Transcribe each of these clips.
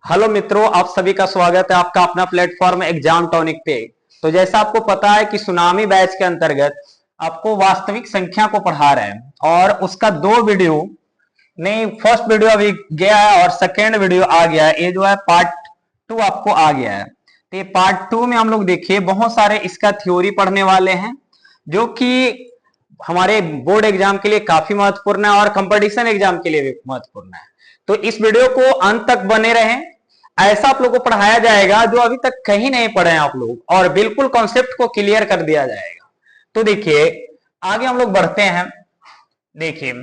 Hello मित्रों, आप सभी का स्वागत है आपका अपना प्लेटफॉर्म एग्जाम टॉनिक पे। तो जैसा आपको पता है कि सुनामी बैच के अंतर्गत आपको वास्तविक संख्या को पढ़ा रहे हैं और उसका दो वीडियो नहीं, फर्स्ट वीडियो अभी गया है और सेकेंड वीडियो आ गया है। ये जो है पार्ट 2 आपको आ गया है। तो ये पार्ट 2 में हम लोग देखिए बहुत सारे इसका थ्योरी पढ़ने वाले हैं जो कि हमारे बोर्ड एग्जाम के लिए काफी महत्वपूर्ण है और कंपटीशन एग्जाम के लिए भी महत्वपूर्ण है। तो इस वीडियो को अंत तक बने रहें। ऐसा आप लोग को पढ़ाया जाएगा जो अभी तक कहीं नहीं पढ़े हैं आप लोग, और बिल्कुल कॉन्सेप्ट को क्लियर कर दिया जाएगा। तो देखिए आगे हम लोग बढ़ते हैं। देखिए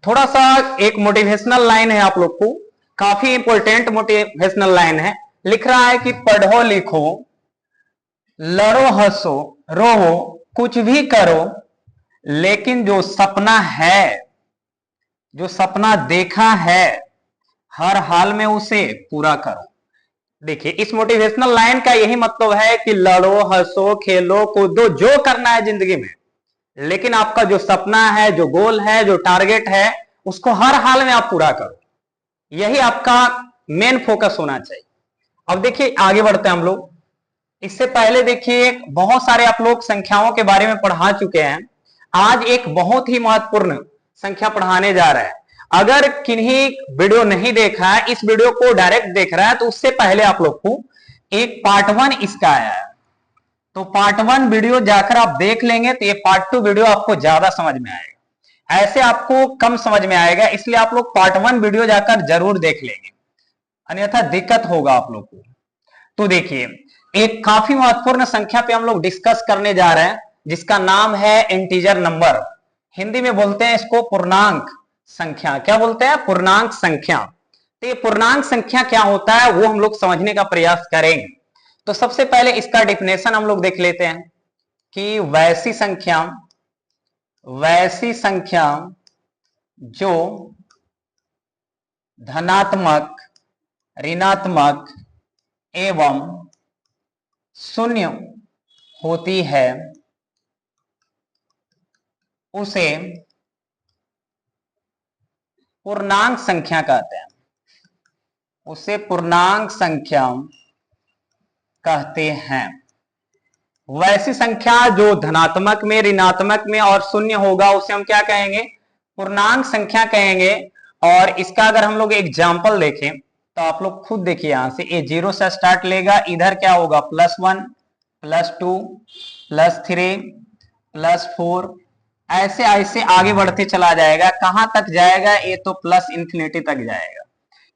थोड़ा सा एक मोटिवेशनल लाइन है आप लोग को, काफी इंपॉर्टेंट मोटिवेशनल लाइन है। लिख रहा है कि पढ़ो लिखो, लड़ो हंसो रोहो, कुछ भी करो, लेकिन जो सपना है, जो सपना देखा है, हर हाल में उसे पूरा करो। देखिए इस मोटिवेशनल लाइन का यही मतलब है कि लड़ो हंसो खेलो कूदो, जो करना है जिंदगी में, लेकिन आपका जो सपना है, जो गोल है, जो टारगेट है, उसको हर हाल में आप पूरा करो। यही आपका मेन फोकस होना चाहिए। अब देखिए आगे बढ़ते हैं हम लोग। इससे पहले देखिए बहुत सारे आप लोग संख्याओं के बारे में पढ़ा चुके हैं। आज एक बहुत ही महत्वपूर्ण संख्या पढ़ाने जा रहा है। अगर किन्हीं वीडियो नहीं देखा है, इस वीडियो को डायरेक्ट देख रहा है, तो उससे पहले आप लोग को एक पार्ट 1 इसका आया है। तो पार्ट 1 वीडियो जाकर आप देख लेंगे तो ये पार्ट 2 वीडियो आपको ज्यादा समझ में आएगा। ऐसे आपको कम समझ में आएगा, इसलिए आप लोग पार्ट 1 वीडियो जाकर जरूर देख लेंगे, अन्यथा दिक्कत होगा आप लोग को। तो देखिए एक काफी महत्वपूर्ण संख्या पे हम लोग डिस्कस करने जा रहे हैं जिसका नाम है इंटीजर नंबर। हिंदी में बोलते हैं इसको पूर्णांक संख्या। क्या बोलते हैं? पूर्णांक संख्या। तो ये पूर्णांक संख्या क्या होता है वो हम लोग समझने का प्रयास करेंगे। तो सबसे पहले इसका डेफिनेशन हम लोग देख लेते हैं कि वैसी संख्या जो धनात्मक, ऋणात्मक एवं शून्य होती है उसे पूर्णांक संख्या कहते हैं। उसे पूर्णांक संख्या कहते हैं। वैसी संख्या जो धनात्मक में, ऋणात्मक में और शून्य होगा उसे हम क्या कहेंगे? पूर्णांक संख्या कहेंगे। और इसका अगर हम लोग एग्जाम्पल देखें तो आप लोग खुद देखिए, यहां से ये 0 से स्टार्ट लेगा, इधर क्या होगा? +1 +2 +3 +4, ऐसे ऐसे आगे बढ़ते चला जाएगा। कहां तक जाएगा? ये तो प्लस इंफिनिटी तक जाएगा।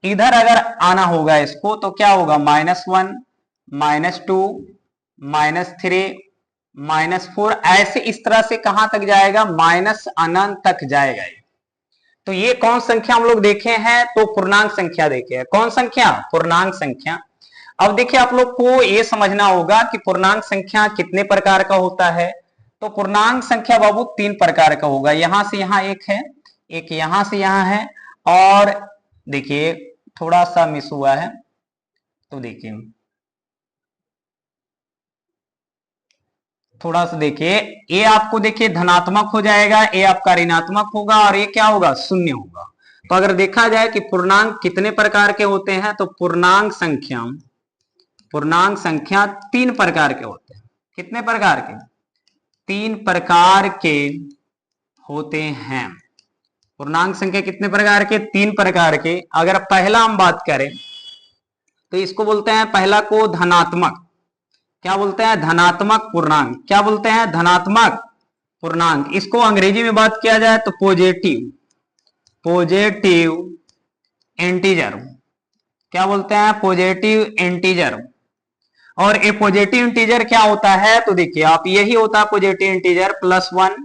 इधर अगर आना होगा इसको तो क्या होगा? -1 -2 -3 -4, ऐसे इस तरह से कहां तक जाएगा? माइनस अनंत तक जाएगा। तो ये कौन संख्या हम लोग देखे हैं? तो पूर्णांक संख्या देखे हैं। कौन संख्या? पूर्णांक संख्या। अब देखिए आप लोग को ये समझना होगा कि पूर्णांक संख्या कितने प्रकार का होता है। तो पूर्णांक संख्या बाबू 3 प्रकार का होगा। यहां से यहां एक है, एक यहां से यहां है, और देखिए थोड़ा सा मिस हुआ है। तो देखिए थोड़ा सा देखिए, ये आपको देखिए धनात्मक हो जाएगा, ये आपका ऋणात्मक होगा, और ये क्या होगा? शून्य होगा। तो अगर देखा जाए कि पूर्णांक कितने प्रकार के होते हैं, तो पूर्णांक संख्या 3 प्रकार के होते हैं। कितने प्रकार के? 3 प्रकार के होते हैं। पूर्णांक संख्या कितने प्रकार के? 3 प्रकार के। अगर पहला हम बात करें तो इसको बोलते हैं, पहला को धनात्मक। क्या बोलते हैं? धनात्मक पूर्णांक। क्या बोलते हैं? धनात्मक पूर्णांक। इसको अंग्रेजी में बात किया जाए तो पॉजिटिव इंटीजर। क्या बोलते हैं? Positive integer. और ये पॉजिटिव इंटीजर क्या होता है? तो देखिए आप, यही होता है पॉजिटिव इंटीजर। +1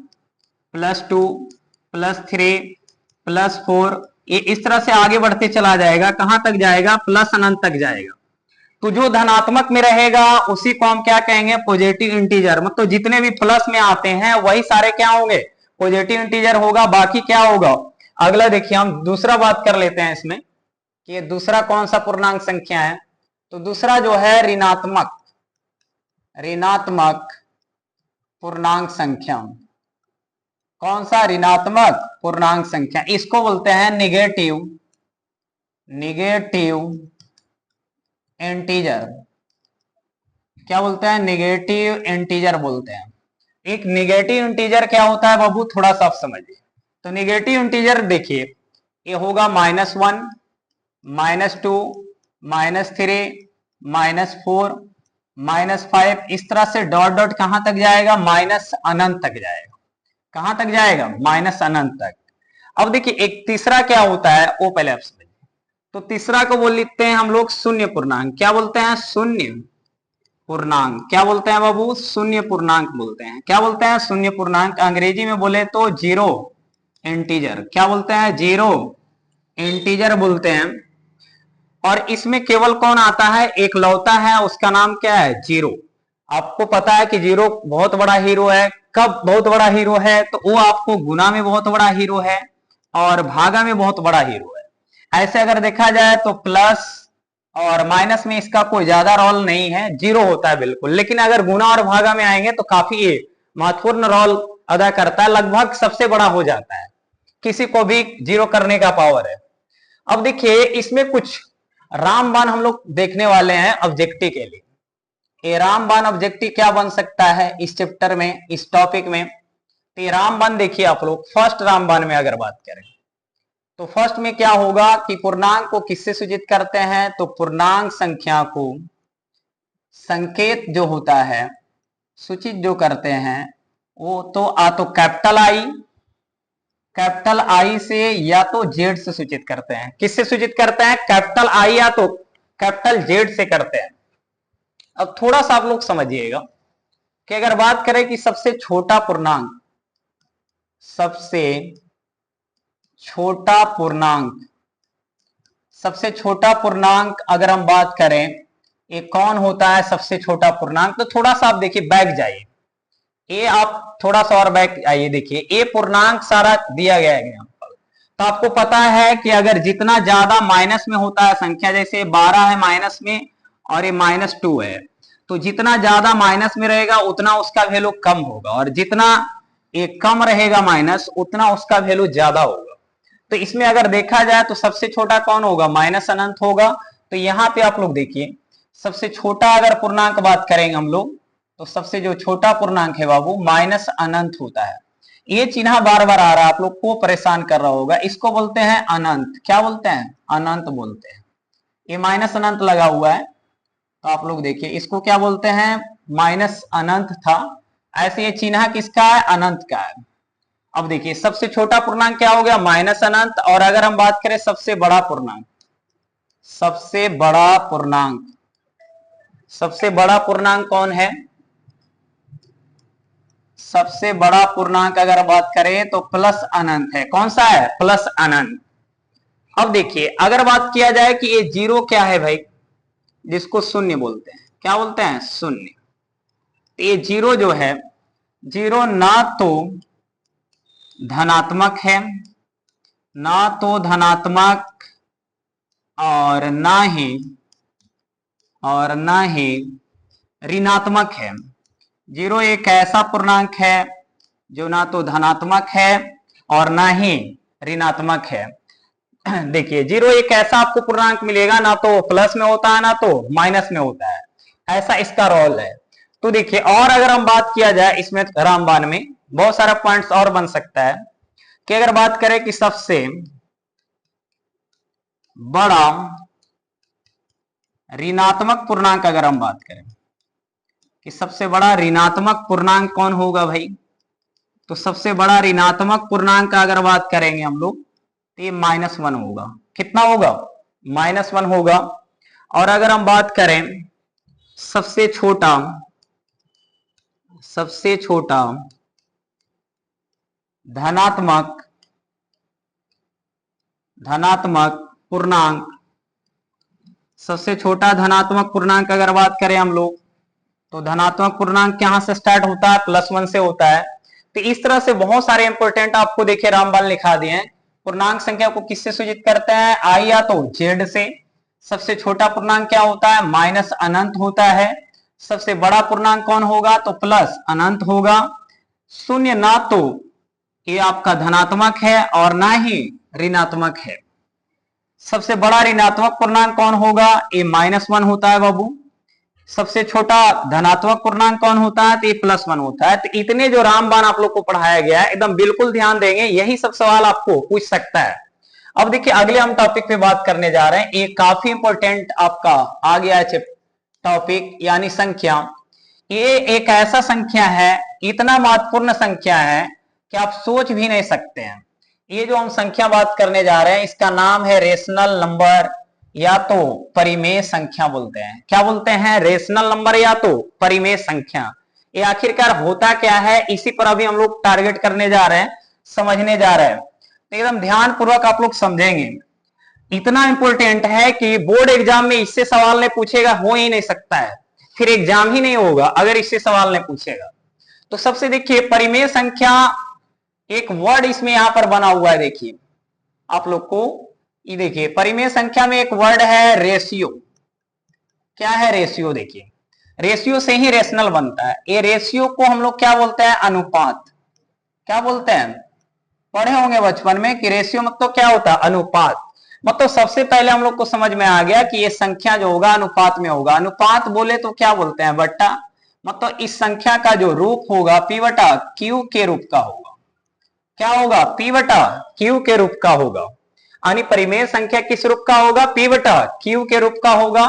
+2 +3 +4, ये इस तरह से आगे बढ़ते चला जाएगा। कहां तक जाएगा? प्लस अनंत तक जाएगा। तो जो धनात्मक में रहेगा उसी को हम क्या कहेंगे? Positive integer. मतलब जितने भी प्लस में आते हैं वही सारे क्या होंगे? पॉजिटिव इंटीजर होगा। बाकी क्या होगा? अगला देखिए हम दूसरा बात कर लेते हैं इसमें कि ये दूसरा कौन सा पूर्णांक संख्या है। तो दूसरा जो है ऋणात्मक पूर्णांक संख्या। कौन सा? ऋणात्मक पूर्णांक संख्या। इसको बोलते हैं निगेटिव इंटीजर, क्या बोलते हैं, निगेटिव इंटीजर बोलते हैं। एक निगेटिव इंटीजर क्या होता है बाबू, थोड़ा सा आप समझिए। तो निगेटिव इंटीजर देखिए, ये होगा -1, -2, -3, -4, -5, इस तरह से डॉट डॉट कहां तक जाएगा, माइनस अनंत तक जाएगा। कहां तक जाएगा, माइनस अनंत तक। अब देखिए एक तीसरा क्या होता है वो पहले आप समझिए। तो तीसरा को बोल लिखते हैं हम लोग शून्य पूर्णांक। क्या बोलते हैं, शून्य पूर्णांक। क्या बोलते हैं बाबू, शून्य पूर्णांक बोलते हैं। क्या बोलते हैं, शून्य पूर्णांक। अंग्रेजी में बोले तो जीरो इंटीजर। क्या बोलते हैं, जीरो इंटीजर बोलते हैं। और इसमें केवल कौन आता है, एक लौता है, उसका नाम क्या है, जीरो। आपको पता है कि जीरो बहुत बड़ा हीरो है। कब बहुत बड़ा हीरो है, तो वो आपको गुना में बहुत बड़ा हीरो है और भागा में बहुत बड़ा हीरो है। ऐसे अगर देखा जाए तो प्लस और माइनस में इसका कोई ज्यादा रोल नहीं है, जीरो होता है बिल्कुल। लेकिन अगर गुना और भागा में आएंगे तो काफी महत्वपूर्ण रोल अदा करता है, लगभग सबसे बड़ा हो जाता है, किसी को भी जीरो करने का पावर है। अब देखिए इसमें कुछ रामबाण हम लोग देखने वाले हैं ऑब्जेक्टिव के लिए। ये रामबाण ऑब्जेक्टिव क्या बन सकता है इस चैप्टर में, इस टॉपिक में। तो ये रामबाण देखिए आप लोग, फर्स्ट रामबाण में अगर बात करें तो फर्स्ट में क्या होगा कि पूर्णांक को किससे सूचित करते हैं, तो पूर्णांक संख्या को संकेत जो होता है, सूचित जो करते हैं वो तो तो कैपिटल आई से या तो जेड से सूचित करते हैं। किससे सूचित करते हैं, कैपिटल आई या तो कैपिटल जेड से करते हैं। अब थोड़ा सा आप लोग समझिएगा कि अगर बात करें कि सबसे छोटा पूर्णांक, सबसे छोटा पूर्णांक, सबसे छोटा पूर्णांक अगर हम बात करें ये कौन होता है सबसे छोटा पूर्णांक, तो थोड़ा सा आप देखिए बैक जाइए, ये आप थोड़ा सा और बैक आइए, देखिए ये पूर्णांक सारा दिया गया है यहाँ पर। तो आपको पता है कि अगर जितना ज्यादा माइनस में होता है संख्या, जैसे 12 है माइनस में और ये -2 है, तो जितना ज्यादा माइनस में रहेगा उतना उसका वैल्यू कम होगा, और जितना ये कम रहेगा माइनस उतना उसका वैल्यू ज्यादा होगा। तो इसमें अगर देखा जाए तो सबसे छोटा कौन होगा, माइनस अनंत होगा। तो यहाँ पे आप लोग देखिए सबसे छोटा अगर पूर्णांक बात करेंगे हम लोग, तो सबसे जो छोटा पूर्णांक है बाबू माइनस अनंत होता है। ये चिन्ह बार बार आ रहा है, आप लोग को परेशान कर रहा होगा। इसको बोलते हैं अनंत। क्या बोलते हैं, अनंत बोलते हैं। ये माइनस अनंत लगा हुआ है, तो आप लोग देखिए इसको क्या बोलते हैं, माइनस अनंत था। ऐसे ये चिन्ह किसका है, अनंत का है। अब देखिए सबसे छोटा पूर्णांक क्या हो गया, माइनस अनंत। और अगर हम बात करें सबसे बड़ा पूर्णांक, सबसे बड़ा पूर्णांक, सबसे बड़ा पूर्णांक कौन है, सबसे बड़ा पूर्णांक अगर बात करें तो प्लस अनंत है। कौन सा है, प्लस अनंत। अब देखिए अगर बात किया जाए कि ये जीरो क्या है भाई, जिसको शून्य बोलते हैं, क्या बोलते हैं, शून्य। ये जीरो जो है, जीरो ना तो धनात्मक है, ना तो धनात्मक और ना ही ऋणात्मक है। जीरो एक ऐसा पूर्णांक है जो ना तो धनात्मक है और ना ही ऋणात्मक है। देखिए जीरो एक ऐसा आपको पूर्णांक मिलेगा, ना तो प्लस में होता है ना तो माइनस में होता है, ऐसा इसका रोल है। तो देखिए और अगर हम बात किया जाए इसमें रामबाण में बहुत सारा पॉइंट्स और बन सकता है कि अगर बात करें कि सबसे बड़ा ऋणात्मक पूर्णांक, अगर हम बात करें कि सबसे बड़ा ऋणात्मक पूर्णांक कौन होगा भाई, तो सबसे बड़ा ऋणात्मक पूर्णांक का अगर बात करेंगे हम लोग तो ये -1 होगा। कितना होगा, -1 होगा। और अगर हम बात करें सबसे छोटा, सबसे छोटा धनात्मक, धनात्मक पूर्णांक, सबसे छोटा धनात्मक पूर्णांक अगर बात करें हम लोग तो धनात्मक पूर्णांक कहां से स्टार्ट होता है, +1 से होता है। तो इस तरह से बहुत सारे इंपोर्टेंट आपको देखिए रामबाण लिखा दिए हैं। पूर्णांक संख्या को किससे सूचित करते हैं, आई या तो जेड से। सबसे छोटा पूर्णांक क्या होता है, माइनस अनंत होता है। सबसे बड़ा पूर्णांक कौन होगा, तो प्लस अनंत होगा। शून्य ना तो ये आपका धनात्मक है और ना ही ऋणात्मक है। सबसे बड़ा ऋणात्मक पूर्णांक कौन होगा? ए -1 होता है बाबू। सबसे छोटा धनात्मक पूर्णांक कौन होता है? तो ए +1 होता है। तो इतने जो रामबाण आप लोग को पढ़ाया गया है, एकदम बिल्कुल ध्यान देंगे, यही सब सवाल आपको पूछ सकता है। अब देखिए अगले हम टॉपिक पे बात करने जा रहे हैं। एक काफी इंपॉर्टेंट आपका आ गया है टॉपिक, यानी संख्या। ये एक ऐसा संख्या है, इतना महत्वपूर्ण संख्या है कि आप सोच भी नहीं सकते हैं। ये जो हम संख्या बात करने जा रहे हैं, इसका नाम है रेशनल नंबर या तो परिमेय संख्या बोलते हैं। क्या बोलते हैं? रेशनल नंबर या तो परिमेय संख्या। ये आखिरकार होता क्या है, इसी पर अभी हम लोग टारगेट करने जा रहे हैं, समझने जा रहे हैं। तो एकदम ध्यान पूर्वक आप लोग समझेंगे। इतना इंपॉर्टेंट है कि बोर्ड एग्जाम में इससे सवाल नहीं पूछेगा, हो ही नहीं सकता है, फिर एग्जाम ही नहीं होगा अगर इससे सवाल नहीं पूछेगा। तो सबसे देखिए परिमेय संख्या, एक वर्ड इसमें यहां पर बना हुआ है, देखिए आप लोग को ये देखिए परिमेय संख्या में एक वर्ड है रेशियो। क्या है रेशियो? देखिए रेशियो से ही रेशनल बनता है। ये रेशियो को हम लोग क्या बोलते हैं? अनुपात। क्या बोलते हैं? पढ़े होंगे बचपन में कि रेशियो मतलब क्या होता है? अनुपात। मतलब सबसे पहले हम लोग को समझ में आ गया कि ये संख्या जो होगा अनुपात में होगा। अनुपात बोले तो क्या बोलते हैं? बट्टा। मतलब इस संख्या का जो रूप होगा P बटा Q के रूप का होगा। क्या होगा? P बटा Q के रूप का होगा। यानी परिमेय संख्या किस रूप का होगा? P बटा Q के रूप का होगा।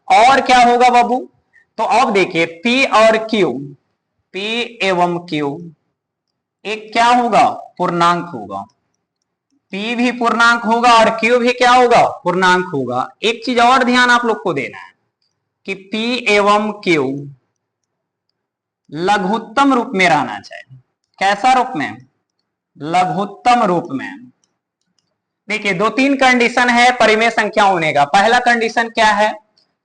और क्या होगा बाबू? तो अब देखिए P और Q, P एवं Q एक क्या होगा? पूर्णांक होगा। P भी पूर्णांक होगा और Q भी क्या होगा? पूर्णांक होगा। एक चीज और ध्यान आप लोग को देना है कि P एवं Q लघुत्तम रूप में रहना चाहिए। कैसा रूप में? लघुत्तम रूप में। देखिए 2-3 कंडीशन है परिमेय संख्या होने का। पहला कंडीशन क्या है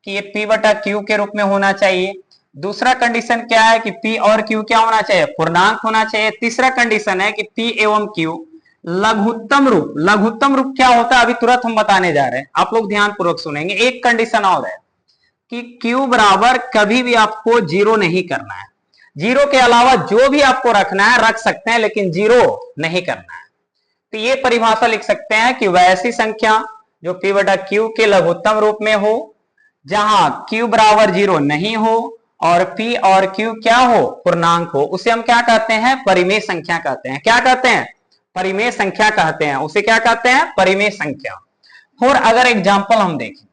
कि ये P बटा Q के रूप में होना चाहिए। दूसरा कंडीशन क्या है कि P और Q क्या होना चाहिए? पूर्णांक होना चाहिए। तीसरा कंडीशन है कि P एवं Q लघुत्तम रूप। लघुत्तम रूप क्या होता है अभी तुरंत हम बताने जा रहे हैं, आप लोग ध्यान पूर्वक सुनेंगे। एक कंडीशन और है कि Q बराबर कभी भी आपको 0 नहीं करना है। 0 के अलावा जो भी आपको रखना है रख सकते हैं, लेकिन 0 नहीं करना है। तो ये परिभाषा लिख सकते हैं कि वैसी संख्या जो P बटा Q के लघुत्तम रूप में हो, जहां Q बराबर 0 नहीं हो और P और Q क्या हो? पूर्णांक हो, उसे हम क्या कहते हैं? परिमेय संख्या कहते हैं। क्या कहते हैं? परिमेय संख्या कहते हैं। उसे क्या कहते हैं? परिमेय संख्या। और अगर एग्जाम्पल हम देखें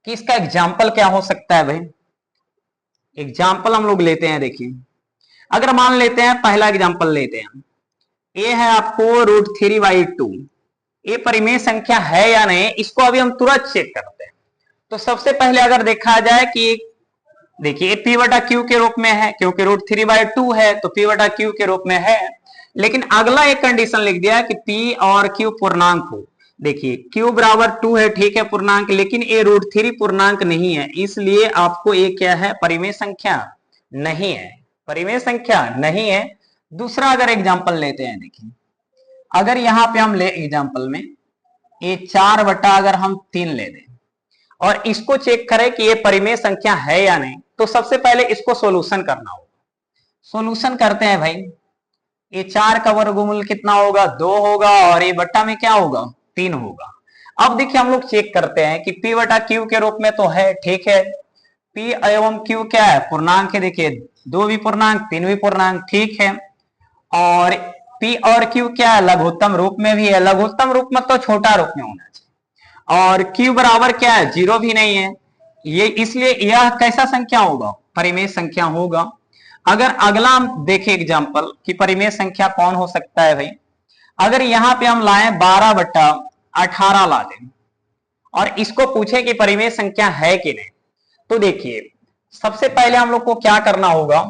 कि इसका एग्जाम्पल क्या हो सकता है भाई, एग्जाम्पल हम लोग लेते हैं। देखिए अगर मान लेते हैं, पहला एग्जाम्पल लेते हैं, ये है आपको √3/2। ये परिमेय संख्या है या नहीं, इसको अभी हम तुरंत चेक करते हैं। तो सबसे पहले अगर देखा जाए कि देखिए P बटा Q के रूप में है, क्योंकि √3/2 है तो P बटा Q के रूप में है। लेकिन अगला एक कंडीशन लिख दिया कि P और Q पूर्णांक हो। देखिए Q बराबर 2 है, ठीक है, पूर्णांक, लेकिन ये √3 पूर्णांक नहीं है, इसलिए आपको ये क्या है? परिमेय संख्या नहीं है। परिमेय संख्या नहीं है। दूसरा अगर एग्जाम्पल लेते हैं, देखिए अगर यहां पे हम ले एग्जाम्पल में ये 4 बटा अगर हम 3 ले दें और इसको चेक करें कि ये परिमेय संख्या है या नहीं, तो सबसे पहले इसको सोल्यूशन करना होगा। सोल्यूशन करते हैं भाई। ये 4 का वर्गमूल कितना होगा? 2 होगा और ये बट्टा में क्या होगा? 3 होगा। अब देखिए हम लोग चेक करते हैं कि P बटा Q के रूप में तो है, ठीक है। P एवं Q क्या है? पूर्णांक है। देखिए 2 भी पूर्णांक, 3 भी पूर्णांक, ठीक है। और P और Q क्या है? लघुत्तम रूप में भी है। लघुत्तम रूप में तो छोटा रूप में होना चाहिए। और Q बराबर क्या है? 0 भी नहीं है। ये इसलिए यह कैसा संख्या होगा? परिमेय संख्या होगा। अगर अगला हम देखें एग्जाम्पल कि परिमेय संख्या कौन हो सकता है भाई, अगर यहां पे हम लाएं 12 बटा 18 ला दें और इसको पूछे कि परिमेय संख्या है कि नहीं, तो देखिए सबसे पहले हम लोग को क्या करना होगा?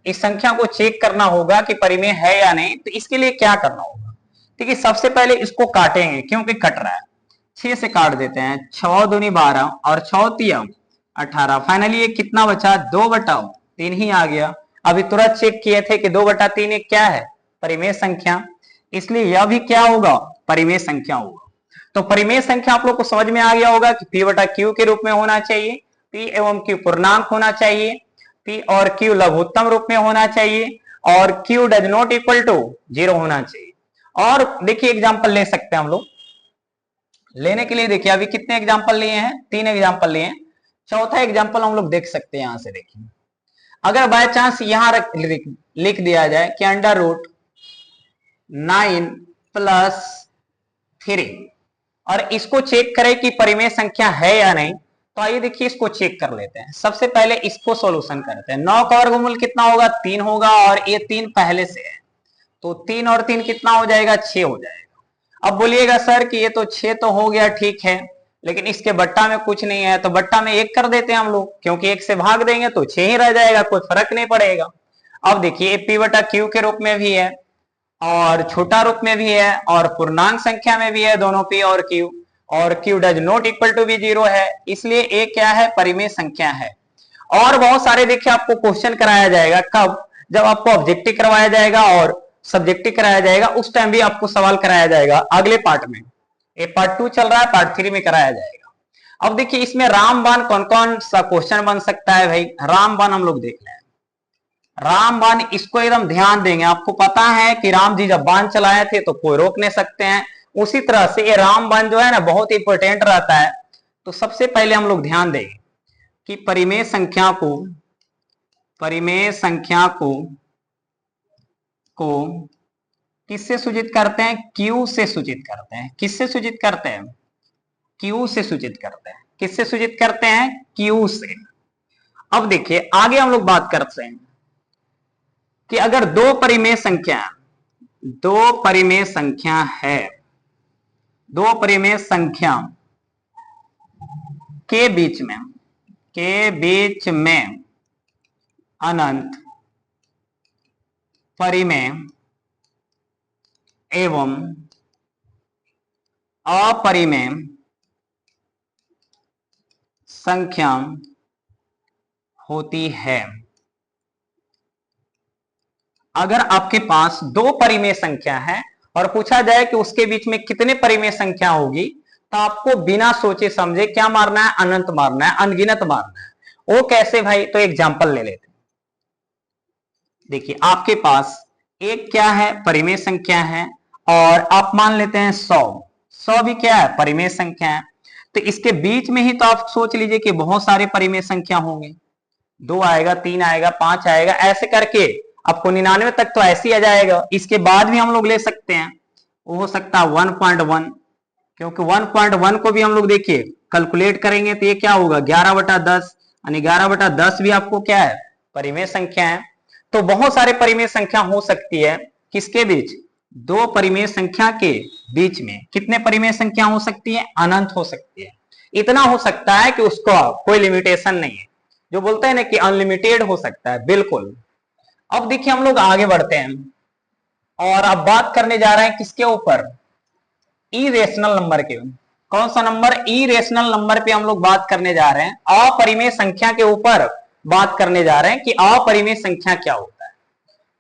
इस संख्या को चेक करना होगा कि परिमेय है या नहीं। तो इसके लिए क्या करना होगा? ठीक है, सबसे पहले इसको काटेंगे क्योंकि कट रहा है। 6 से काट देते हैं, 6 दूनी 12 और 6 तिया 18। फाइनली ये कितना बचा? 2 बटा 3 ही आ गया। अभी तुरंत चेक किए थे कि 2 बटा 3 एक क्या है? परिमेय संख्या, इसलिए यह भी क्या होगा? परिमेय संख्या होगा। तो परिमेय संख्या आप लोग को समझ में आ गया होगा कि P बटा Q के रूप में होना चाहिए, P एवं Q पूर्णांक होना चाहिए, P और Q लघुत्तम रूप में होना चाहिए और Q does not equal to 0 होना चाहिए। और देखिए एग्जाम्पल ले सकते हैं हम लोग, लेने के लिए देखिए अभी कितने एग्जाम्पल लिए हैं, 3 एग्जाम्पल लिए हैं। चौथा एग्जाम्पल हम लोग देख सकते हैं यहां से। देखिए अगर बाय चांस यहां लिख दिया जाए कि अंडर रूट 9+3 और इसको चेक करें कि परिमेय संख्या है या नहीं, तो आइए देखिए इसको चेक कर लेते हैं। सबसे पहले इसको सॉल्यूशन करते हैं। 9 का वर्गमूल कितना होगा, 3 होगा, और ये 3 पहले से है, तो 3 और 3 कितना हो जाएगा, 6 हो जाएगा। अब बोलिएगा सर कि ये तो 6 तो हो गया, ठीक है, लेकिन इसके बट्टा में कुछ नहीं है, तो बट्टा में 1 कर देते हैं हम लोग, क्योंकि 1 से भाग देंगे तो 6 ही रह जाएगा, कोई फर्क नहीं पड़ेगा। अब देखिए P बटा Q के रूप में भी है और छोटा रूप में भी है और पूर्णांक संख्या में भी है, दोनों P और Q does not equal to be 0 है, इसलिए A क्या है, परिमेय संख्या है। और बहुत सारे देखिए आपको क्वेश्चन कराया जाएगा, कब, जब आपको ऑब्जेक्टिव करवाया जाएगा और सब्जेक्टिव कराया जाएगा, उस टाइम भी आपको सवाल कराया जाएगा अगले पार्ट में। ये पार्ट 2 चल रहा है, पार्ट 3 में कराया जाएगा। अब देखिए इसमें रामबाण कौन कौन सा क्वेश्चन बन सकता है भाई। रामबाण हम लोग देख लें। रामबाण, इसको एकदम ध्यान देंगे। आपको पता है कि राम जी जब बाण चलाए थे तो कोई रोक नहीं सकते हैं, उसी तरह से ये रामबाण जो है ना बहुत इंपॉर्टेंट रहता है। तो सबसे पहले हम लोग ध्यान देंगे कि परिमेय संख्या को किससे सूचित करते हैं, Q से सूचित करते हैं। किससे सूचित करते हैं, Q से सूचित करते हैं। किससे सूचित करते हैं, Q से। अब देखिए आगे हम लोग बात करते हैं कि अगर दो परिमेय संख्या है, दो परिमेय संख्या के बीच में अनंत परिमेय एवं अपरिमेय संख्या होती है। अगर आपके पास दो परिमेय संख्या है और पूछा जाए कि उसके बीच में कितने परिमेय संख्या होगी, तो आपको बिना सोचे समझे क्या मारना है, अनंत मारना है, अनगिनत मारना है। वो कैसे भाई, तो एग्जांपल ले लेते हैं। देखिए आपके पास एक क्या है, परिमेय संख्या है, और आप मान लेते हैं 100 भी क्या है, परिमेय संख्या है। तो इसके बीच में ही तो आप सोच लीजिए कि बहुत सारे परिमेय संख्या होंगे, 2 आएगा, 3 आएगा, 5 आएगा, ऐसे करके आपको 99 तक तो ऐसे ही आ जाएगा। इसके बाद भी हम लोग ले सकते हैं, वो हो सकता है 1.1, क्योंकि 1.1 को भी हम लोग देखिए कैलकुलेट करेंगे तो ये क्या होगा, 11/10, यानी 11/10 भी आपको क्या है, परिमेय संख्या है। तो बहुत सारे परिमेय संख्या हो सकती है, किसके बीच, दो परिमेय संख्या के बीच में। कितने परिमेय संख्या हो सकती है, अनंत हो सकती है। इतना हो सकता है कि उसको कोई लिमिटेशन नहीं है, जो बोलते हैं ना कि अनलिमिटेड हो सकता है, बिल्कुल। अब देखिए हम लोग आगे बढ़ते हैं और अब बात करने जा रहे हैं किसके ऊपर, इरेशनल नंबर के। कौन सा नंबर, इरेशनल नंबर पे हम लोग बात करने जा रहे हैं, अपरिमेय संख्या के ऊपर बात करने जा रहे हैं कि अपरिमेय संख्या क्या होता है।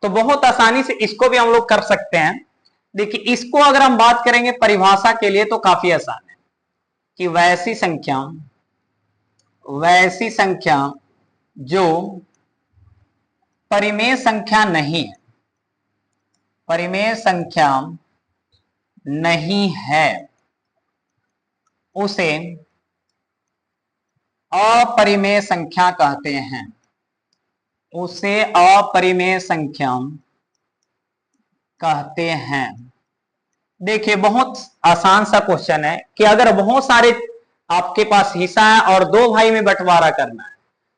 तो बहुत आसानी से इसको भी हम लोग कर सकते हैं। देखिए इसको अगर हम बात करेंगे परिभाषा के लिए तो काफी आसान है कि वैसी संख्या जो परिमेय संख्या नहीं है उसे अपरिमेय संख्या कहते हैं। उसे अपरिमेय संख्या कहते हैं। देखिए बहुत आसान सा क्वेश्चन है कि अगर बहुत सारे आपके पास हिस्सा है और दो भाई में बंटवारा करना है,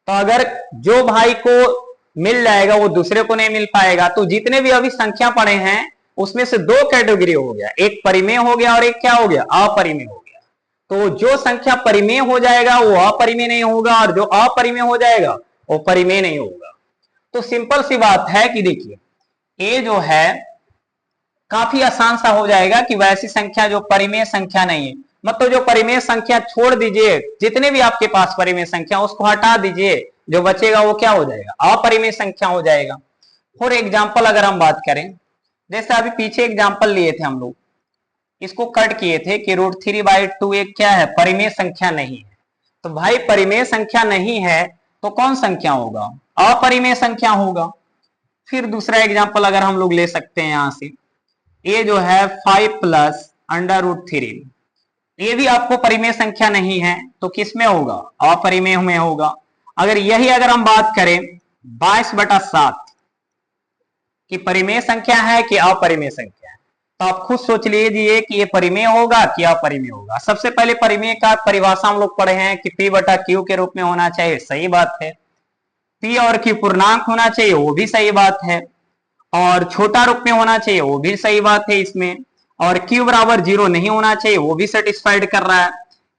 तो अगर जो भाई को मिल जाएगा वो दूसरे को नहीं मिल पाएगा। तो जितने भी अभी संख्या पड़े हैं उसमें से दो कैटेगरी हो गया, एक परिमेय हो गया और एक क्या हो गया, अपरिमेय हो गया। तो जो संख्या परिमेय हो जाएगा वो अपरिमेय नहीं होगा, और जो अपरिमेय हो जाएगा वो परिमेय नहीं होगा। तो सिंपल सी बात है कि देखिए ये जो है काफी आसान सा हो जाएगा कि वैसी संख्या जो परिमेय संख्या नहीं है, मतलब जो परिमेय संख्या छोड़ दीजिए, जितने भी आपके पास परिमेय संख्या उसको हटा दीजिए, जो बचेगा वो क्या हो जाएगा, अपरिमेय संख्या हो जाएगा। फॉर एग्जाम्पल अगर हम बात करें, जैसे अभी पीछे एग्जाम्पल लिए थे हम लोग, इसको कट किए थे कि √3/2 एक क्या है, परिमेय संख्या नहीं है। तो भाई परिमेय संख्या नहीं है तो कौन संख्या होगा, अपरिमेय संख्या होगा। फिर दूसरा एग्जाम्पल अगर हम लोग ले सकते हैं यहां से, ये जो है 5 + √3, ये भी आपको परिमेय संख्या नहीं है तो किस में होगा, अपरिमेय में होगा। अगर हम बात करें 22/7 कि परिमेय संख्या है कि अपरिमेय संख्या है, तो आप खुद सोच लीजिए कि ये परिमेय होगा कि अपरिमेय होगा। सबसे पहले परिमेय का परिभाषा हम लोग पढ़े हैं कि P/Q के रूप में होना चाहिए, सही बात है। P और Q पूर्णांक होना चाहिए, वो भी सही बात है। और छोटा रूप में होना चाहिए, वो भी सही बात है इसमें। और Q बराबर 0 नहीं होना चाहिए, वो भी सेटिस्फाइड कर रहा है।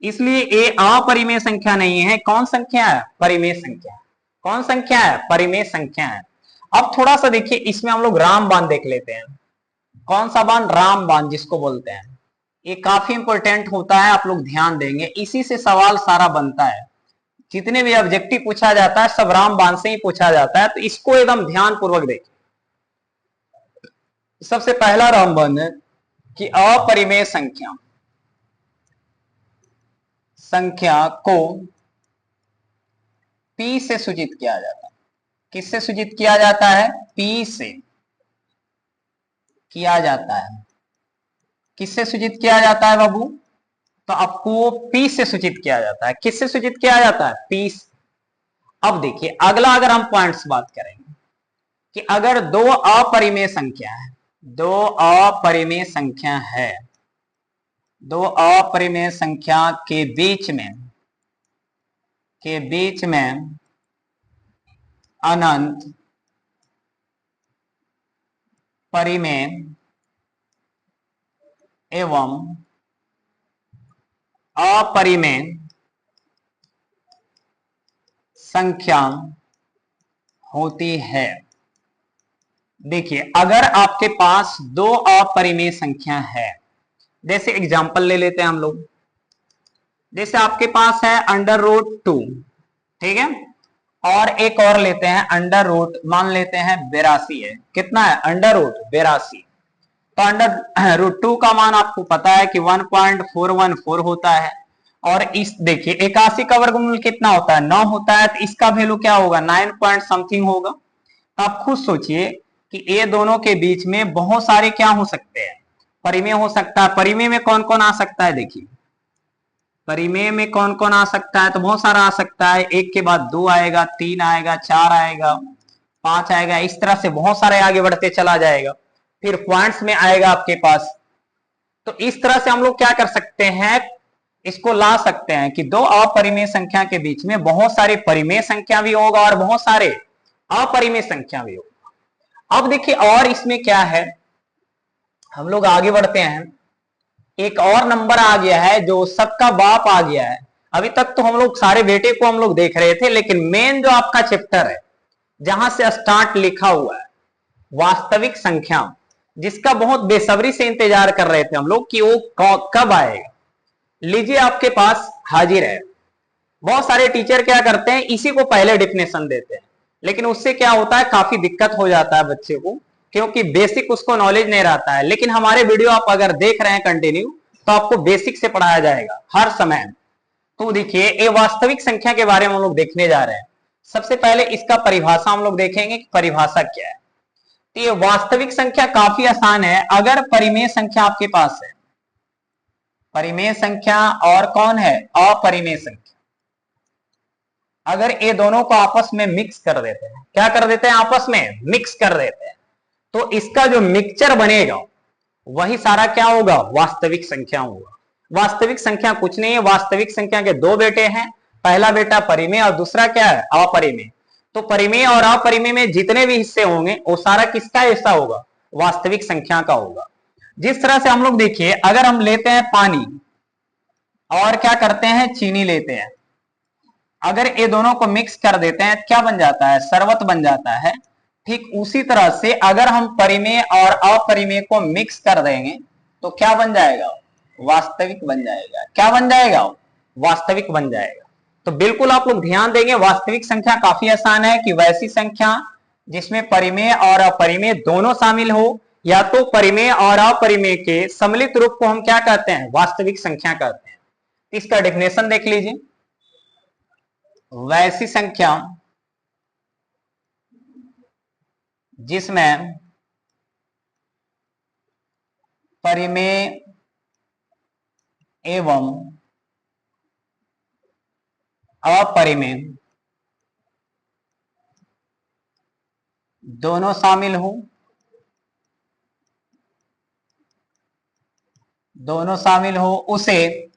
इसलिए ये अपरिमेय संख्या नहीं है। कौन संख्या है, परिमेय संख्या। कौन संख्या है, परिमेय संख्या है। अब थोड़ा सा देखिए, इसमें हम लोग रामबाण देख लेते हैं। कौन सा बाण, रामबाण जिसको बोलते हैं। ये काफी इंपॉर्टेंट होता है, आप लोग ध्यान देंगे, इसी से सवाल सारा बनता है। जितने भी ऑब्जेक्टिव पूछा जाता है सब रामबाण से ही पूछा जाता है, तो इसको एकदम ध्यान पूर्वक देखिए। सबसे पहला रामबाण है कि अपरिमेय संख्या को P से सूचित किया जाता है। किससे सूचित किया जाता है, P से किया जाता है। किससे सूचित किया जाता है बाबू, तो आपको P से सूचित किया जाता है। किससे सूचित किया जाता है, P से। अब देखिए अगला, अगर हम पॉइंट्स बात करेंगे कि अगर दो अपरिमेय संख्या है, दो अपरिमेय संख्या है, दो अपरिमेय संख्या के बीच में अनंत परिमेय एवं अपरिमेय संख्या होती है। देखिए अगर आपके पास दो अपरिमेय संख्या है, जैसे एग्जांपल ले लेते हैं हम लोग। जैसे आपके पास है √2, ठीक है, और एक और लेते हैं √, मान लेते हैं 82 है। कितना है, √82। तो √2 का मान आपको पता है कि 1.414 होता है। और इस देखिए 81 का वर्गमूल कितना होता है, 9 होता है, तो इसका वैल्यू क्या होगा, 9 पॉइंट समथिंग होगा। तो आप खुद सोचिए कि ये दोनों के बीच में बहुत सारे क्या हो सकते हैं, परिमेय हो सकता है। परिमेय में कौन कौन आ सकता है, देखिए परिमेय में कौन कौन आ सकता है, तो बहुत सारा आ सकता है। एक के बाद 2 आएगा, 3 आएगा, 4 आएगा, 5 आएगा, इस तरह से बहुत सारे आगे बढ़ते चला जाएगा। फिर पॉइंट्स में आएगा आपके पास। तो इस तरह से हम लोग क्या कर सकते हैं, इसको ला सकते हैं कि दो अपरिमेय संख्या के बीच में बहुत सारे परिमेय संख्या भी होगा और बहुत सारे अपरिमेय संख्या भी होगा। अब देखिए और इसमें क्या है, हम लोग आगे बढ़ते हैं। एक और नंबर आ गया है जो सबका बाप आ गया है। अभी तक तो हम लोग सारे बेटे को हम लोग देख रहे थे, लेकिन मेन जो आपका चैप्टर है जहां से स्टार्ट लिखा हुआ है, वास्तविक संख्या, जिसका बहुत बेसब्री से इंतजार कर रहे थे हम लोग कि वो कब आएगा। लीजिए आपके पास हाजिर है। बहुत सारे टीचर क्या करते हैं, इसी को पहले डिफिनेशन देते हैं, लेकिन उससे क्या होता है, काफी दिक्कत हो जाता है बच्चे को, क्योंकि बेसिक उसको नॉलेज नहीं रहता है। लेकिन हमारे वीडियो आप अगर देख रहे हैं कंटिन्यू, तो आपको बेसिक से पढ़ाया जाएगा हर समय। तो देखिए ये वास्तविक संख्या के बारे में हम लोग देखने जा रहे हैं। सबसे पहले इसका परिभाषा हम लोग देखेंगे कि परिभाषा क्या है। तो ये वास्तविक संख्या काफी आसान है। अगर परिमेय संख्या आपके पास है, परिमेय संख्या और कौन है, अपरिमेय संख्या, अगर ये दोनों को आपस में मिक्स कर देते हैं, क्या कर देते हैं, आपस में मिक्स कर देते हैं, तो इसका जो मिक्सचर बनेगा वही सारा क्या होगा, वास्तविक संख्या होगा। वास्तविक संख्या कुछ नहीं है, वास्तविक संख्या के दो बेटे हैं, पहला बेटा परिमेय और दूसरा क्या है, अपरिमेय। तो परिमेय और अपरिमेय में जितने भी हिस्से होंगे वो सारा किसका हिस्सा होगा, वास्तविक संख्या का होगा। जिस तरह से हम लोग देखिए, अगर हम लेते हैं पानी और क्या करते हैं, चीनी लेते हैं, अगर ये दोनों को मिक्स कर देते हैं क्या बन जाता है, शरबत बन जाता है। ठीक उसी तरह से अगर हम परिमेय और अपरिमेय को मिक्स कर देंगे तो क्या बन जाएगा, वास्तविक बन जाएगा। क्या बन जाएगा, वास्तविक बन जाएगा। तो बिल्कुल आप लोग ध्यान देंगे, वास्तविक संख्या काफी आसान है कि वैसी संख्या जिसमें परिमेय और अपरिमेय दोनों शामिल हो, या तो परिमेय और अपरिमेय के सम्मिलित रूप को हम क्या कहते हैं, वास्तविक संख्या कहते हैं। इसका डेफिनेशन देख लीजिए। वैसी संख्या जिसमें परिमेय एवं अपरिमेय दोनों शामिल हो, दोनों शामिल हो उसे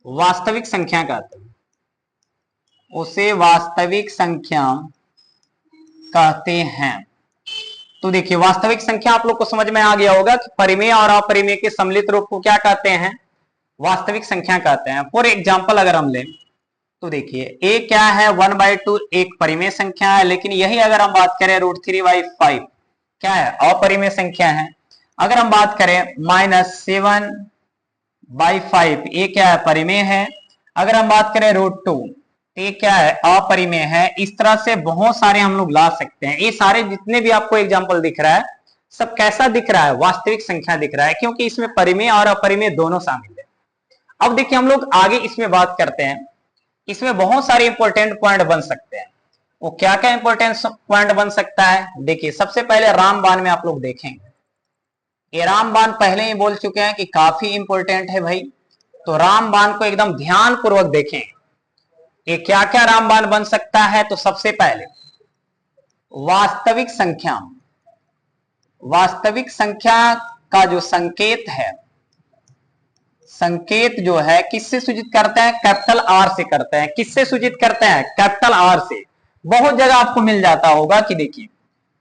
वास्तविक संख्या कहते हैं, उसे वास्तविक संख्या कहते हैं। तो देखिए वास्तविक संख्या आप लोग को समझ में आ गया होगा कि परिमेय और अपरिमेय के सम्मिलित रूप को क्या कहते हैं, वास्तविक संख्या कहते हैं। फॉर एग्जाम्पल अगर हम लें तो देखिए a क्या है 1/2 एक परिमेय संख्या है, लेकिन यही अगर हम बात करें √3/5 क्या है, अपरिमेय संख्या है। अगर हम बात करें -7/5 ये क्या है, परिमेय है। अगर हम बात करें √2 ये क्या है, अपरिमेय है। इस तरह से बहुत सारे हम लोग ला सकते हैं। ये सारे जितने भी आपको एग्जाम्पल दिख रहा है सब कैसा दिख रहा है, वास्तविक संख्या दिख रहा है, क्योंकि इसमें परिमेय और अपरिमेय दोनों शामिल है। अब देखिए हम लोग आगे इसमें बात करते हैं, इसमें बहुत सारे इंपॉर्टेंट पॉइंट बन सकते हैं। वो क्या क्या इंपॉर्टेंट पॉइंट बन सकता है, देखिए सबसे पहले रामबाण में आप लोग देखेंगे, ये रामबाण पहले ही बोल चुके हैं कि काफी इंपॉर्टेंट है भाई, तो रामबाण को एकदम ध्यान पूर्वक देखें। ये क्या क्या रामबाण बन सकता है, तो सबसे पहले वास्तविक संख्या, वास्तविक संख्या का जो संकेत है, संकेत जो है किससे सूचित करते हैं, कैपिटल आर से करते हैं। किससे सूचित करते हैं, कैपिटल आर से। बहुत जगह आपको मिल जाता होगा कि देखिए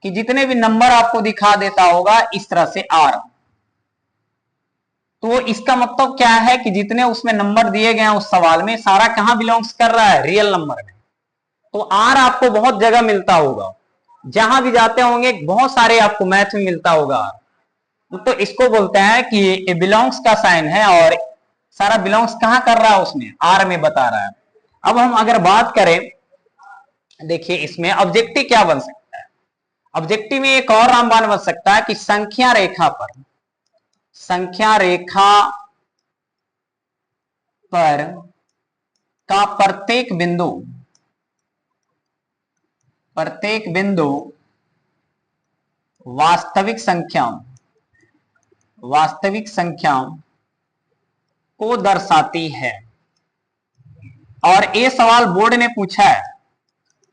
कि जितने भी नंबर आपको दिखा देता होगा इस तरह से आर, तो इसका मतलब क्या है कि जितने उसमें नंबर दिए गए हैं उस सवाल में सारा कहां बिलोंग्स कर रहा है, रियल नंबर में। तो आर आपको बहुत जगह मिलता होगा, जहां भी जाते होंगे बहुत सारे आपको मैथ में मिलता होगा आर, तो इसको बोलते हैं कि ये बिलोंग्स का साइन है और सारा बिलोंग्स कहां कर रहा है, उसमें आर में बता रहा है। अब हम अगर बात करें, देखिए इसमें ऑब्जेक्टिव क्या बन सकता है, ऑब्जेक्टिव में एक और रामबाण बन सकता है कि संख्या रेखा पर, संख्या रेखा पर का प्रत्येक बिंदु, प्रत्येक बिंदु वास्तविक संख्या, वास्तविक संख्या को दर्शाती है। और ये सवाल बोर्ड ने पूछा है,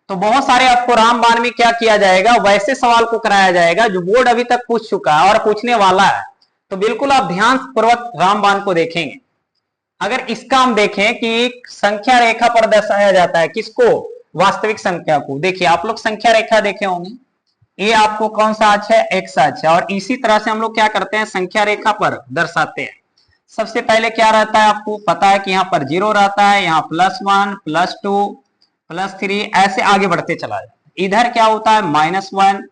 तो बहुत सारे आपको रामबाण में क्या किया जाएगा, वैसे सवाल को कराया जाएगा जो बोर्ड अभी तक पूछ चुका है और पूछने वाला है। तो बिल्कुल आप ध्यान पूर्वक रामबाण को देखेंगे। अगर इसका हम देखें कि एक संख्या रेखा पर दर्शाया जाता है, किसको, वास्तविक संख्या को। देखिए आप लोग संख्या रेखा देखे होंगे, ये आपको कौन सा अक्ष है, एक्स अक्ष है। और इसी तरह से हम लोग क्या करते हैं, संख्या रेखा पर दर्शाते हैं। सबसे पहले क्या रहता है, आपको पता है कि यहाँ पर 0 रहता है, यहाँ +1 +2 +3 ऐसे आगे बढ़ते चला जाता है। इधर क्या होता है, -1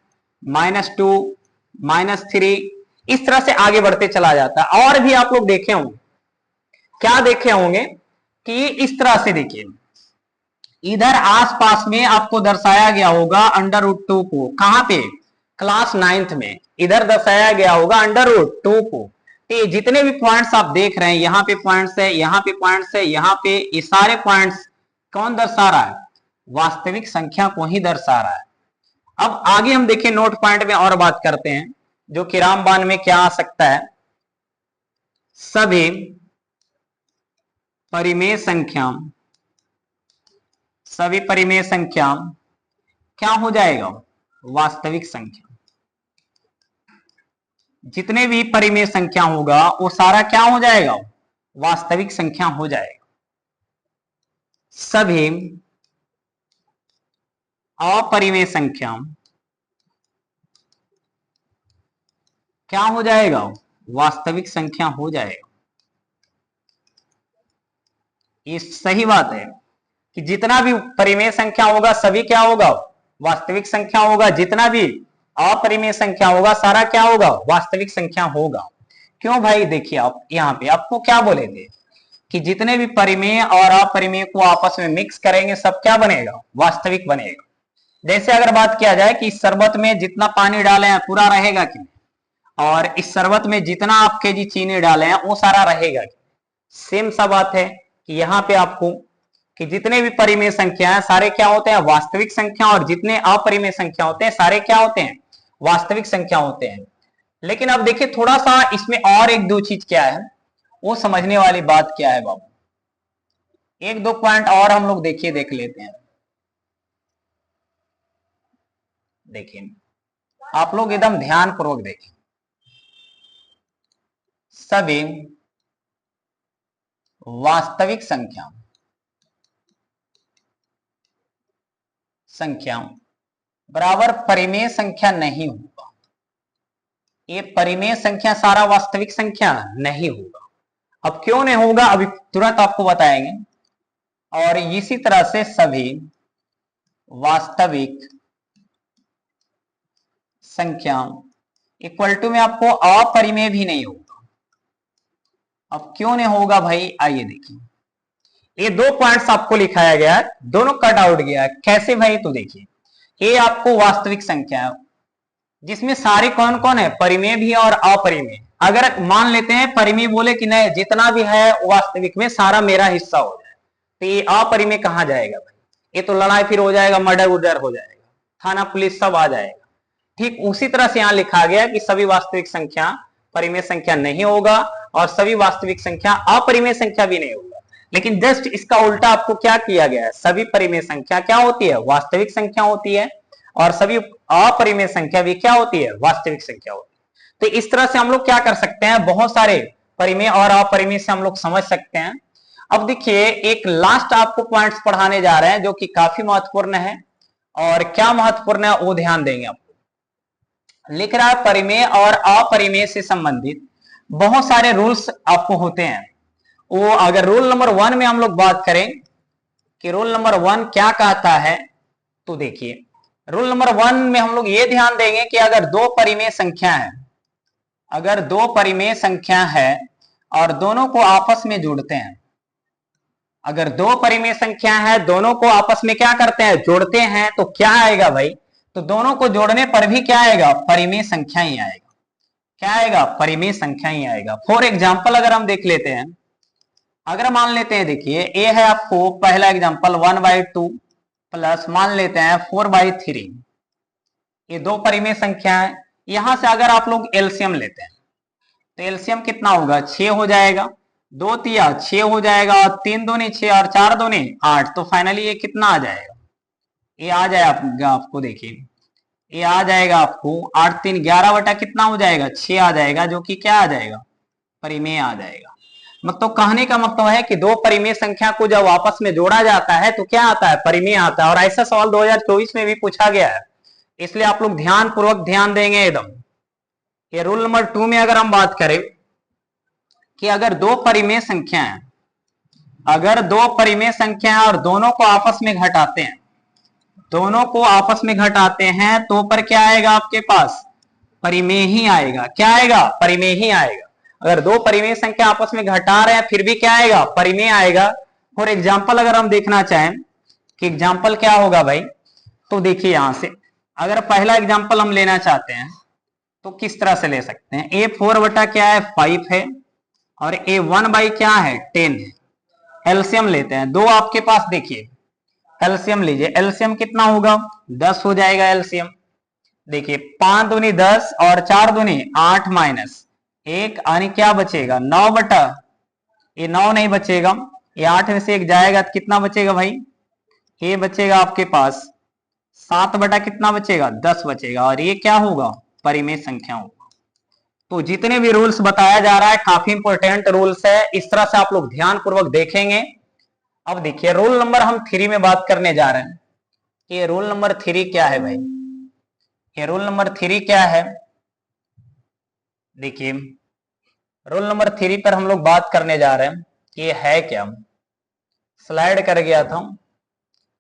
-2 -3 इस तरह से आगे बढ़ते चला जाता है। और भी आप लोग देखे होंगे, क्या देखे होंगे कि इस तरह से देखिए इधर आसपास में आपको दर्शाया गया होगा √2 को, कहां पे, क्लास 9th में इधर दर्शाया गया होगा √2 को। ये जितने भी पॉइंट्स आप देख रहे हैं, यहाँ पे पॉइंट्स है, यहाँ पे पॉइंट्स है, यहाँ पे, ये सारे पॉइंट्स कौन दर्शा रहा है, वास्तविक संख्या को ही दर्शा रहा है। अब आगे हम देखें नोट पॉइंट में और बात करते हैं, जो कि रामबाण में क्या आ सकता है, सभी परिमेय संख्या, सभी परिमेय संख्या क्या हो जाएगा, वास्तविक संख्या। जितने भी परिमेय संख्या होगा वो सारा क्या हो जाएगा, वास्तविक संख्या हो जाएगा। सभी अपरिमेय संख्या क्या हो जाएगा, वास्तविक संख्या हो जाएगा। ये सही बात है कि जितना भी परिमेय संख्या होगा सभी क्या होगा, वास्तविक संख्या होगा। जितना भी अपरिमेय संख्या होगा सारा क्या होगा, वास्तविक संख्या होगा। क्यों भाई, देखिए आप यहाँ पे आपको क्या बोले थे कि जितने भी परिमेय और अपरिमेय को आपस में मिक्स करेंगे सब क्या बनेगा, वास्तविक बनेगा। जैसे अगर बात किया जाए कि इस शरबत में जितना पानी डाले हैं पूरा रहेगा कि नहीं, और इस शरबत में जितना आप केजी चीनी डाले हैं वो सारा रहेगा। सेम सा बात है कि यहाँ पे आपको कि जितने भी परिमेय संख्या है सारे क्या होते हैं, वास्तविक संख्या, और जितने अपरिमेय संख्या होते हैं सारे क्या होते हैं, वास्तविक संख्या होते हैं। लेकिन अब देखिए थोड़ा सा इसमें और एक दो चीज क्या है, वो समझने वाली बात क्या है बाबू, एक दो पॉइंट और हम लोग देख लेते हैं। देखिए आप लोग एकदम ध्यान पूर्वक देखें। सभी वास्तविक संख्या बराबर परिमेय संख्या नहीं होगा। ये परिमेय संख्या सारा वास्तविक संख्या नहीं होगा। अब क्यों नहीं होगा, अभी तुरंत आपको बताएंगे। और इसी तरह से सभी वास्तविक संख्या इक्वल टू में आपको अपरिमेय भी नहीं होगा। अब क्यों नहीं होगा भाई, आइए देखिए। ये दो पॉइंट्स आपको लिखाया गया है, दोनों कट आउट गया है। कैसे भाई, तो देखिए ये आपको वास्तविक संख्या है जिसमें सारे कौन कौन है, परिमेय भी और अपरिमेय। अगर मान लेते हैं परिमेय बोले कि नहीं जितना भी है वास्तविक में सारा मेरा हिस्सा हो जाए, तो ये अपरिमेय कहाँ जाएगा भाई, ये तो लड़ाई फिर हो जाएगा, मर्डर उर्डर हो जाएगा, थाना पुलिस सब आ जाएगा। ठीक उसी तरह से यहां लिखा गया कि सभी वास्तविक संख्या परिमेय संख्या नहीं होगा और सभी वास्तविक संख्या अपरिमेय संख्या भी नहीं होगा। लेकिन जस्ट इसका उल्टा आपको क्या किया गया है, सभी परिमेय संख्या क्या होती है, वास्तविक संख्या होती है, और सभी अपरिमेय संख्या भी क्या होती है, वास्तविक संख्या होती है। तो इस तरह से हम लोग क्या कर सकते हैं, बहुत सारे परिमेय और अपरिमेय से हम लोग समझ सकते हैं। अब देखिए एक लास्ट आपको पॉइंट्स पढ़ाने जा रहे हैं जो कि काफी महत्वपूर्ण है, और क्या महत्वपूर्ण है वो ध्यान देंगे। आपको लिख रहा है परिमेय और अपरिमेय से संबंधित बहुत सारे रूल्स आपको होते हैं। वो अगर रूल नंबर 1 में हम लोग बात करें कि रूल नंबर 1 क्या कहता है, तो देखिए रूल नंबर 1 में हम लोग ये ध्यान देंगे कि अगर दो परिमेय संख्या है, अगर दो परिमेय संख्या है और दोनों को आपस में जोड़ते हैं, अगर दो परिमेय संख्या है दोनों को आपस में क्या करते हैं, जोड़ते हैं, तो क्या आएगा भाई, तो दोनों को जोड़ने पर भी क्या आएगा, परिमेय संख्या ही आएगा। क्या आएगा, परिमेय संख्या ही आएगा। फॉर एग्जाम्पल अगर हम देख लेते हैं, अगर मान लेते हैं, देखिए ए है आपको पहला एग्जाम्पल 1/2 प्लस मान लेते हैं 4/3, ये दो परिमेय संख्या है। यहां से अगर आप लोग एलसीएम लेते हैं तो एलसीएम कितना होगा, 6 हो जाएगा, 2 तिया 6 हो जाएगा, और 3 दूनी 6 और 4 दूनी 8, तो फाइनली ये कितना आ जाएगा, ये आ जाएगा आपको, देखिए ये आ जाएगा आपको 8 3 11 बटा कितना हो जाएगा, 6 आ जाएगा, जो कि क्या आ जाएगा, परिमेय आ जाएगा। मतलब कहने का मतलब है कि दो परिमेय संख्या को जब आपस में जोड़ा जाता है तो क्या आता है, परिमेय आता है। और ऐसा सवाल 2024 में भी पूछा गया है, इसलिए आप लोग ध्यान पूर्वक ध्यान देंगे एकदम। ये रूल नंबर 2 में अगर हम बात करें कि अगर दो परिमेय संख्या है, अगर दो परिमेय संख्या है और दोनों को आपस में घटाते हैं, दोनों को आपस में घटाते हैं, तो पर क्या आएगा आपके पास, परिमेय ही आएगा। क्या आएगा, परिमेय ही आएगा। अगर दो परिमेय संख्या आपस में घटा रहे हैं फिर भी क्या आएगा, परिमेय आएगा। फॉर एग्जाम्पल अगर हम देखना चाहें कि एग्जाम्पल क्या होगा भाई, तो देखिए यहां से अगर पहला एग्जाम्पल हम लेना चाहते हैं तो किस तरह से ले सकते हैं, ए 4 बटा क्या है 5 है, और ए 1 बाई क्या है 10 है। एलसीएम लेते हैं, दो आपके पास, देखिए एलसीएम लीजिए, एलसीएम कितना होगा 10 हो जाएगा एलसीएम। देखिए 5 दूनी 10 और 4 दूनी 8 माइनस 1, यानी क्या बचेगा 9 बटा, ये 9 नहीं बचेगा, ये 8 में से 1 जाएगा तो कितना बचेगा भाई, ये बचेगा आपके पास 7 बटा कितना बचेगा 10 बचेगा, और ये क्या होगा, परिमेय संख्या होगा। तो जितने भी रूल्स बताया जा रहा है काफी इंपॉर्टेंट रूल्स है, इस तरह से आप लोग ध्यान पूर्वक देखेंगे। अब देखिए रूल नंबर हम 3 में बात करने जा रहे हैं। ये रूल नंबर 3 क्या है भाई, ये रूल नंबर 3 क्या है, देखिए रूल नंबर 3 पर हम लोग बात करने जा रहे हैं कि ये है क्या, स्लाइड कर गया था।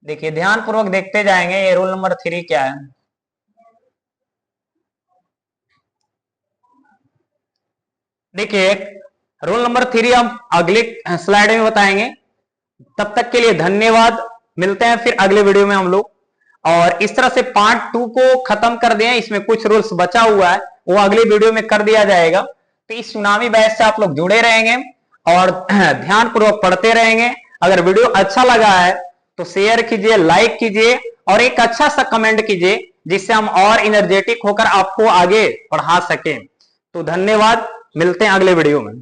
देखिए ध्यान पूर्वक देखते जाएंगे, ये रूल नंबर 3 क्या है। देखिए रूल नंबर 3 हम अगले स्लाइड में बताएंगे। तब तक के लिए धन्यवाद, मिलते हैं फिर अगले वीडियो में हम लोग। और इस तरह से पार्ट 2 को खत्म कर दें, इसमें कुछ रूल्स बचा हुआ है वो अगले वीडियो में कर दिया जाएगा। तो इस सुनामी बैच से आप लोग जुड़े रहेंगे और ध्यान पूर्वक पढ़ते रहेंगे। अगर वीडियो अच्छा लगा है तो शेयर कीजिए, लाइक कीजिए और एक अच्छा सा कमेंट कीजिए, जिससे हम और एनर्जेटिक होकर आपको आगे पढ़ा सकें। तो धन्यवाद, मिलते हैं अगले वीडियो में।